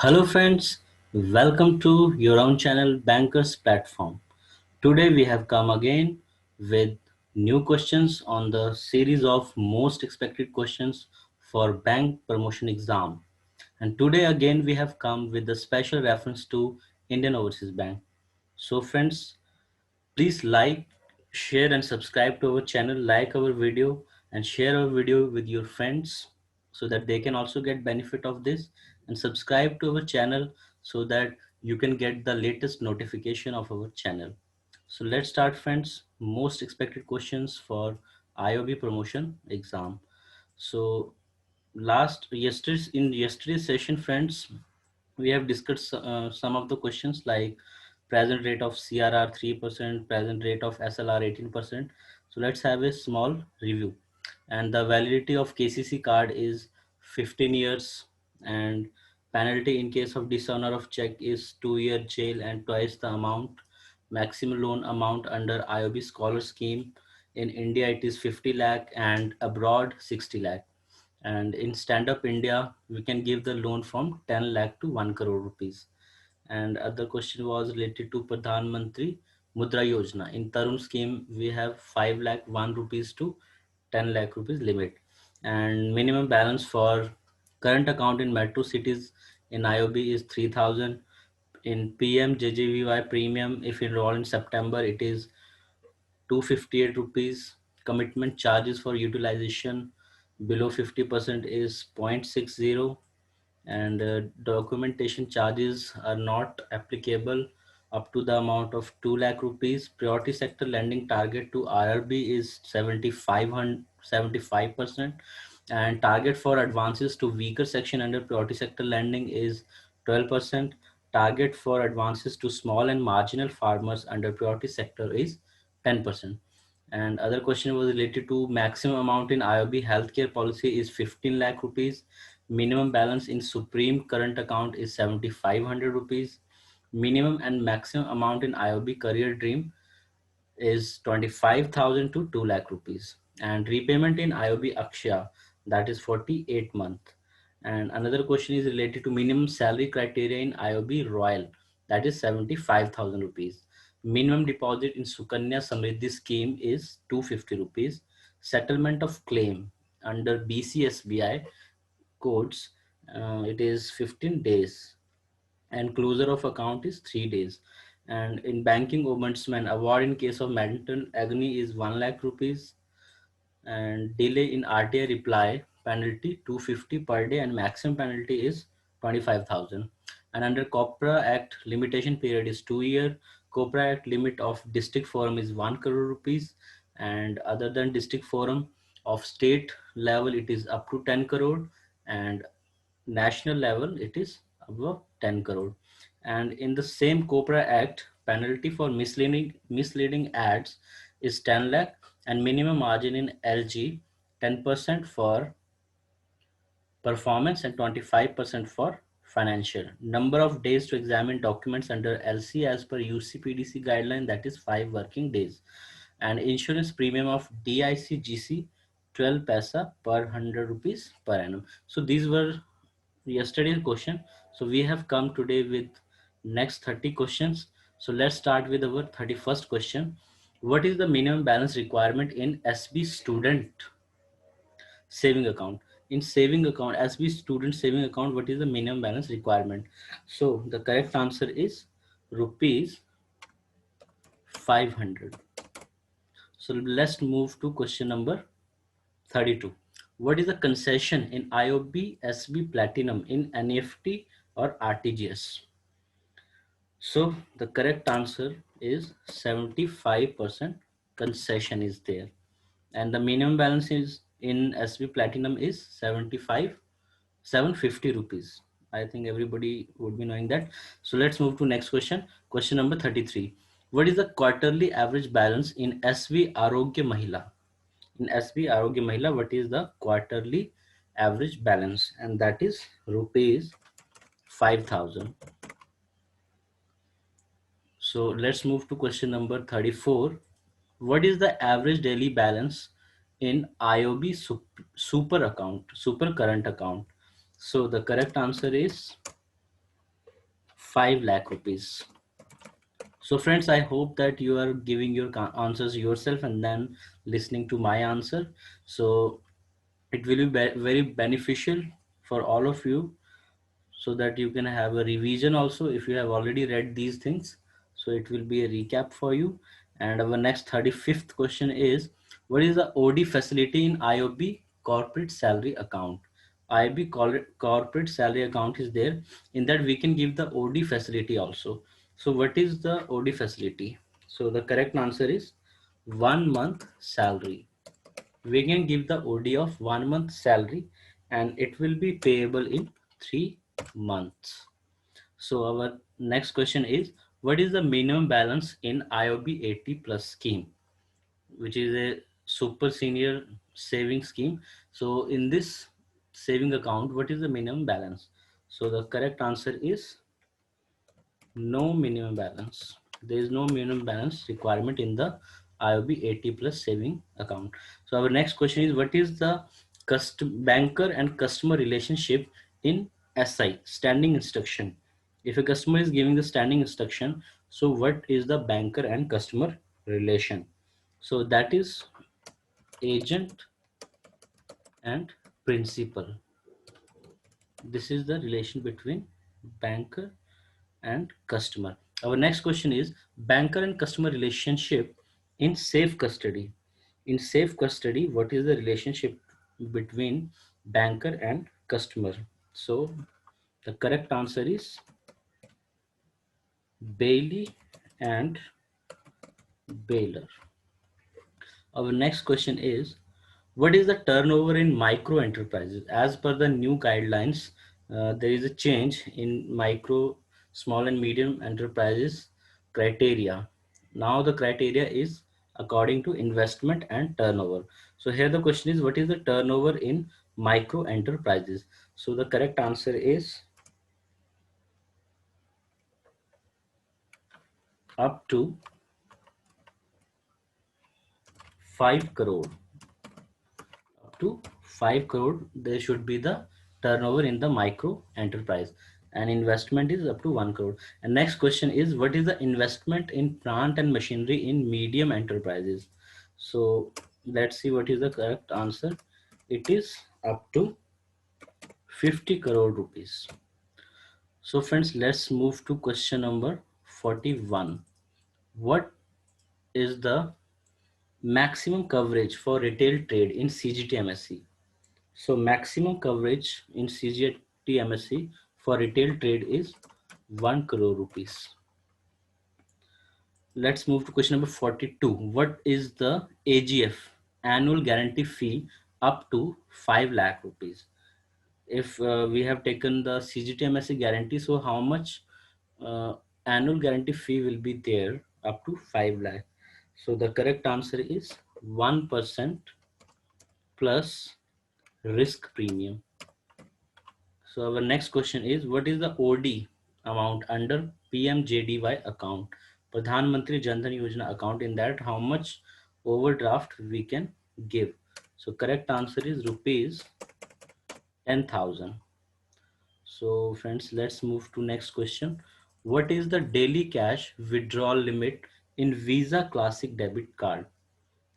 Hello friends, welcome to your own channel Bankers Platform. Today we have come again with new questions on the series of most expected questions for bank promotion exam. And today again we have come with a special reference to Indian Overseas Bank. So friends, please like, share and subscribe to our channel, like our video and share our video with your friends so that they can also get benefit of this, and subscribe to our channel so that you can get the latest notification of our channel. So let's start friends. Most expected questions for IOB promotion exam. So yesterday's session friends, we have discussed some of the questions like present rate of CRR 3%, present rate of SLR 18%. So let's have a small review. And the validity of KCC card is 15 years, and penalty in case of dishonor of check is 2-year jail and twice the amount. Maximum loan amount under IOB scholar scheme in India it is 50 lakh and abroad 60 lakh. And in Stand Up India, we can give the loan from 10 lakh to 1 crore rupees. And other question was related to Pradhan Mantri Mudra Yojana. In Tarun scheme, we have 5 lakh 1 rupees to 10 lakh rupees limit. And minimum balance for current account in metro cities in IOB is 3,000. In PMJJBY premium, if enrolled in September, it is 258 rupees. Commitment charges for utilization below 50% is 0.60, and documentation charges are not applicable up to the amount of 2 lakh rupees. Priority sector lending target to RRB is 75%, and target for advances to weaker section under priority sector lending is 12%. Target for advances to small and marginal farmers under priority sector is 10%. And other question was related to maximum amount in IOB healthcare policy is 15 lakh rupees. Minimum balance in Supreme current account is 7,500 rupees. Minimum and maximum amount in IOB career dream is 25,000 to 2 lakh rupees. And repayment in IOB Akshaya, that is 48 month. And another question is related to minimum salary criteria in IOB Royal, that is 75,000 rupees. Minimum deposit in Sukanya Samriddhi scheme is 250 rupees. Settlement of claim under BCSBI codes, it is 15 days, and closure of account is 3 days. And in banking ombudsman award in case of mental agony is 1 lakh rupees, and delay in RTI reply penalty 250 per day and maximum penalty is 25,000. And under Copra Act limitation period is 2 year. Copra Act limit of district forum is 1 crore rupees, and other than district forum of state level it is up to 10 crore, and national level it is above 10 crore. And in the same Copra Act, penalty for misleading ads is 10 lakh, and minimum margin in LG 10% for performance and 25% for financial. Number of days to examine documents under LC as per UCPDC guideline, that is 5 working days. And insurance premium of DICGC 12 paisa per 100 rupees per annum. So these were yesterday's question. So we have come today with next 30 questions. So let's start with our 31st question. What is the minimum balance requirement in SB student saving account? In saving account, SB student saving account, what is the minimum balance requirement? So the correct answer is rupees 500. So let's move to question number 32. What is the concession in IOB SB Platinum in NEFT or RTGS? So the correct answer is 75% concession is there. And the minimum balance is in SB Platinum is 750 rupees. I think everybody would be knowing that. So let's move to next question. Question number 33. What is the quarterly average balance in SB Arogya Mahila? In SB Arogya Mahila, what is the quarterly average balance? And that is rupees 5,000. So let's move to question number 34. What is the average daily balance in IOB super account, super current account? So the correct answer is 5 lakh rupees. So friends, I hope that you are giving your answers yourself and then listening to my answer. So it will be very beneficial for all of you, so that you can have a revision also if you have already read these things. So it will be a recap for you. And our next 35th question is, what is the OD facility in IOB corporate salary account? IOB corporate salary account is there. In that we can give the OD facility also. So what is the OD facility? So the correct answer is 1 month salary. We can give the OD of 1 month salary and it will be payable in 3 months. So our next question is, what is the minimum balance in IOB 80 plus scheme, which is a super senior saving scheme? So in this saving account, what is the minimum balance? So the correct answer is no minimum balance. There is no minimum balance requirement in the IOB 80 plus saving account. So our next question is, what is the banker and customer relationship in SI, standing instruction? If a customer is giving the standing instruction, so what is the banker and customer relation? So that is agent and principal. This is the relation between banker and customer. Our next question is, banker and customer relationship in safe custody. In safe custody, what is the relationship between banker and customer? So the correct answer is Bailey and Baylor. Our next question is, what is the turnover in micro enterprises? As per the new guidelines, there is a change in micro, small and medium enterprises criteria. Now the criteria is according to investment and turnover. So here the question is, what is the turnover in micro enterprises? So the correct answer is up to 5 crore. Up to 5 crore there should be the turnover in the micro enterprise, and investment is up to 1 crore. And next question is, what is the investment in plant and machinery in medium enterprises? So let's see what is the correct answer. It is up to 50 crore rupees. So friends, let's move to question number 41. What is the maximum coverage for retail trade in CGT MSC? So maximum coverage in CGT MSC for retail trade is 1 crore rupees. Let's move to question number 42. What is the AGF, annual guarantee fee, up to 5 lakh rupees? If we have taken the CGT MSC guarantee, so how much annual guarantee fee will be there up to 5 lakh? So the correct answer is 1% plus risk premium. So our next question is, what is the OD amount under PMJDY account, Pradhan Mantri Jan Dhan Yojana account? In that, how much overdraft we can give? So correct answer is rupees 10,000. So friends, let's move to next question. What is the daily cash withdrawal limit in Visa Classic debit card?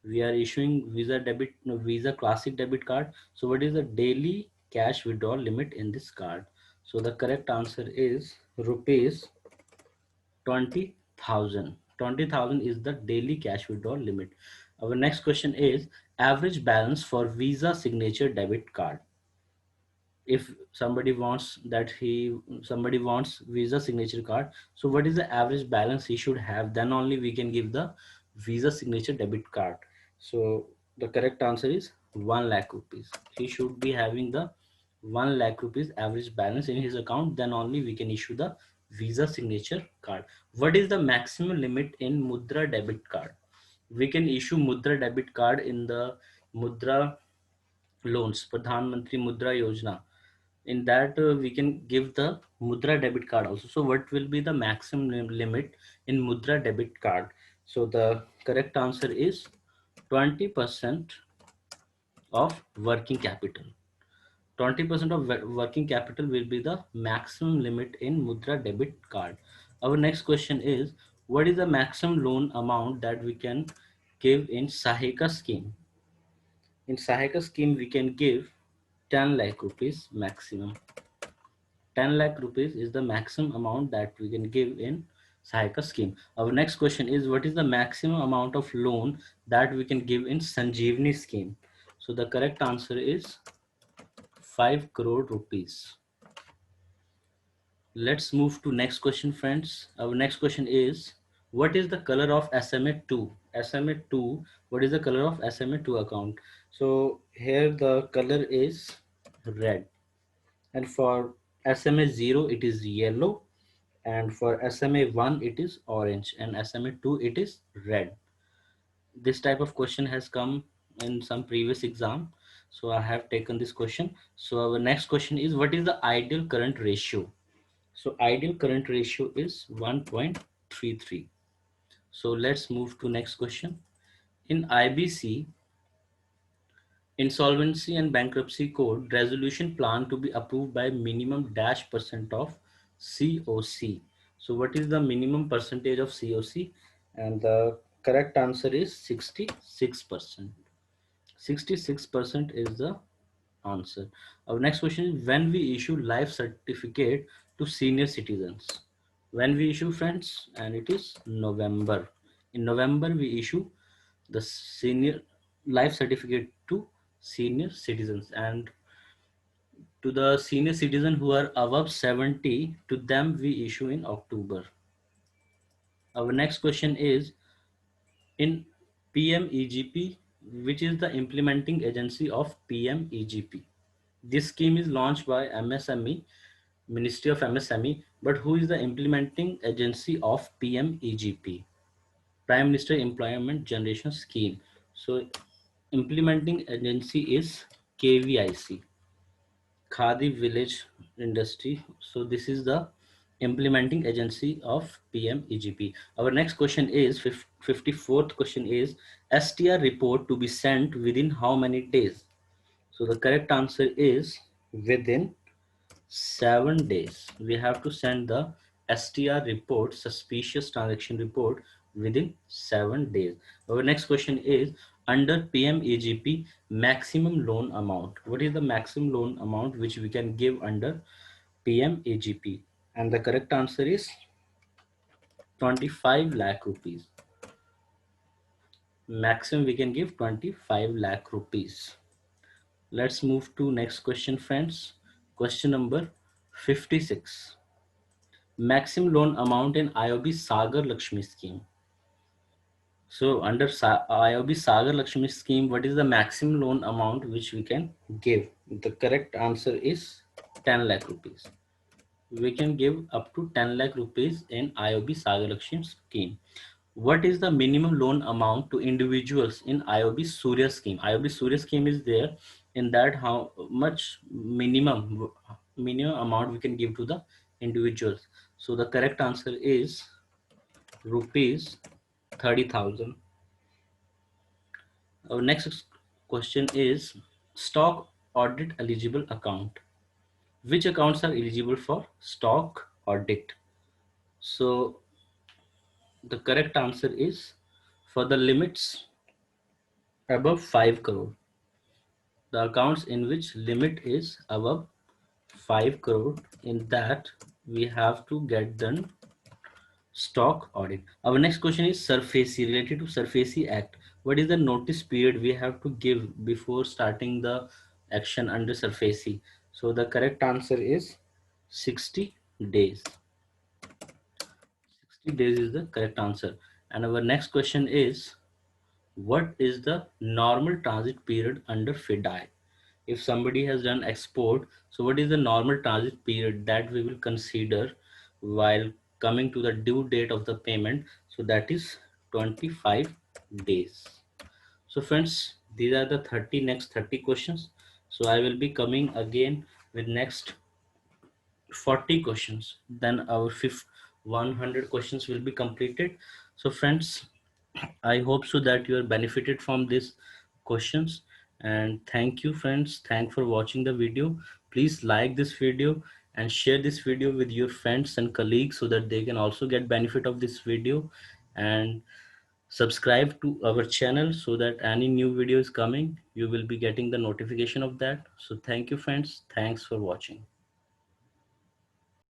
We are issuing Visa Classic debit card. So what is the daily cash withdrawal limit in this card? So the correct answer is rupees 20,000. 20,000 is the daily cash withdrawal limit. Our next question is, average balance for Visa signature debit card. If somebody wants Visa signature card, so what is the average balance he should have? Then only we can give the Visa signature debit card. So the correct answer is 1 lakh rupees. He should be having the 1 lakh rupees average balance in his account, then only we can issue the Visa signature card. What is the maximum limit in Mudra debit card? We can issue Mudra debit card in the Mudra loans, Pradhan Mantri Mudra Yojana. In that we can give the Mudra debit card also. So what will be the maximum limit in Mudra debit card? So the correct answer is 20% of working capital. 20% of working capital will be the maximum limit in Mudra debit card. Our next question is, what is the maximum loan amount that we can give in Sahika scheme? In Sahika scheme, we can give 10 lakh rupees maximum. 10 lakh rupees is the maximum amount that we can give in Sahika scheme. Our next question is, what is the maximum amount of loan that we can give in Sanjeevani scheme? So the correct answer is 5 crore rupees. Let's move to next question, friends. Our next question is, what is the color of SMA2? SMA2, what is the color of SMA2 account? So here the color is red. And for SMA0, it is yellow. And for SMA1, it is orange. And SMA2, it is red. This type of question has come in some previous exam. So I have taken this question. So our next question is, what is the ideal current ratio? So ideal current ratio is 1.33. So let's move to next question. In IBC, Insolvency and Bankruptcy Code, resolution plan to be approved by minimum dash percent of COC. So what is the minimum percentage of COC? And the correct answer is 66%. 66% is the answer. Our next question is, when we issue life certificate to senior citizens. When we issue, friends, and it is November. In November, we issue the senior life certificate to senior citizens, and to the senior citizen who are above 70, to them we issue in October. Our next question is, in PMEGP, which is the implementing agency of PMEGP. This scheme is launched by MSME, Ministry of MSME, but who is the implementing agency of PMEGP? Prime Minister Employment Generation Scheme. So implementing agency is KVIC, Khadi Village Industry. So this is the implementing agency of PMEGP. Our next question is 54th question is, STR report to be sent within how many days? So the correct answer is within 7 days. We have to send the STR report, suspicious transaction report, within 7 days. Our next question is, under PMEGP maximum loan amount. What is the maximum loan amount which we can give under PMEGP? And the correct answer is 25 lakh rupees. Maximum we can give 25 lakh rupees. Let's move to next question, friends. Question number 56. Maximum loan amount in IOB Sagar Lakshmi scheme. So under IOB Sagar Lakshmi scheme, what is the maximum loan amount which we can give? The correct answer is 10 lakh rupees. We can give up to 10 lakh rupees in IOB Sagar Lakshmi scheme. What is the minimum loan amount to individuals in IOB Surya scheme? IOB Surya scheme is there. In that, how much minimum amount we can give to the individuals? So the correct answer is rupees 30,000. Our next question is, stock audit eligible account. Which accounts are eligible for stock audit? So the correct answer is, for the limits above 5 crore. The accounts in which limit is above 5 crore, in that we have to get done stock audit. Our next question is SARFAESI, related to SARFAESI Act. What is the notice period we have to give before starting the action under SARFAESI? So the correct answer is 60 days. 60 days is the correct answer. And our next question is, what is the normal transit period under FIDI? If somebody has done export, so what is the normal transit period that we will consider while coming to the due date of the payment? So that is 25 days. So friends, these are the next 30 questions. So I will be coming again with next 40 questions. Then our 100 questions will be completed. So friends, I hope so that you are benefited from these questions, And thank you friends, thanks for watching the video. Please like this video and share this video with your friends and colleagues so that they can also get benefit of this video. And subscribe to our channel so that any new video is coming, you will be getting the notification of that. So thank you friends, thanks for watching.